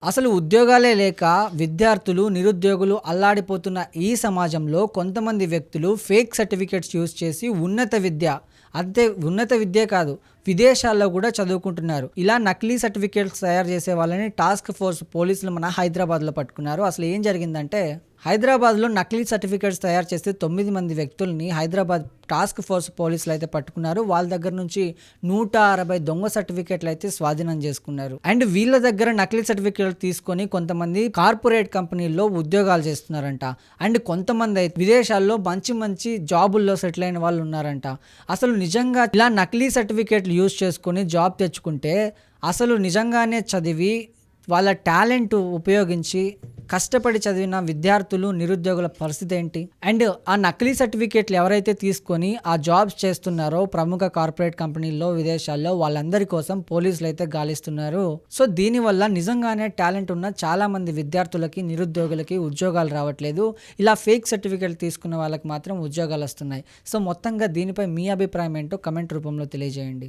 అసలు ఉద్యోగాలే లేక విద్యార్థులు, నిరుద్యోగులు అల్లాడిపోతున్న ఈ సమాజంలో కొంతమంది వ్యక్తులు ఫేక్ సర్టిఫికేట్స్ యూజ్ చేసి ఉన్నత విద్య, అంతే ఉన్నత విద్యే కాదు విదేశాల్లో కూడా చదువుకుంటున్నారు. ఇలా నకిలీ సర్టిఫికేట్స్ తయారు చేసే వాళ్ళని టాస్క్ ఫోర్స్ పోలీసులు మన హైదరాబాద్లో పట్టుకున్నారు. అసలు ఏం జరిగిందంటే హైదరాబాద్లో నకిలీ సర్టిఫికేట్స్ తయారు చేస్తే 9 మంది వ్యక్తుల్ని హైదరాబాద్ టాస్క్ ఫోర్స్ పోలీసులు అయితే పట్టుకున్నారు. వాళ్ళ దగ్గర నుంచి 160 దొంగ సర్టిఫికేట్లు అయితే స్వాధీనం చేసుకున్నారు. అండ్ వీళ్ళ దగ్గర నకిలీ సర్టిఫికేట్లు తీసుకొని కొంతమంది కార్పొరేట్ కంపెనీల్లో ఉద్యోగాలు చేస్తున్నారంట. అండ్ కొంతమంది అయితే విదేశాల్లో మంచి మంచి జాబుల్లో సెటిల్ అయిన వాళ్ళు ఉన్నారంట. అసలు నిజంగా ఇలా నకిలీ సర్టిఫికేట్లు యూజ్ చేసుకొని జాబ్ తెచ్చుకుంటే అసలు నిజంగానే చదివి వాళ్ళ టాలెంట్ ఉపయోగించి కష్టపడి చదివిన విద్యార్థులు, నిరుద్యోగుల పరిస్థితి ఏంటి? అండ్ ఆ నకిలీ సర్టిఫికేట్లు ఎవరైతే తీసుకొని ఆ జాబ్స్ చేస్తున్నారో ప్రముఖ కార్పొరేట్ కంపెనీల్లో, విదేశాల్లో వాళ్ళందరి కోసం పోలీసులు అయితే గాలిస్తున్నారు. సో దీనివల్ల నిజంగానే టాలెంట్ ఉన్న చాలా మంది విద్యార్థులకి, నిరుద్యోగులకి ఉద్యోగాలు రావట్లేదు. ఇలా ఫేక్ సర్టిఫికేట్లు తీసుకున్న వాళ్ళకి మాత్రం ఉద్యోగాలు వస్తున్నాయి. సో మొత్తంగా దీనిపై మీ అభిప్రాయం ఏంటో కమెంట్ రూపంలో తెలియజేయండి.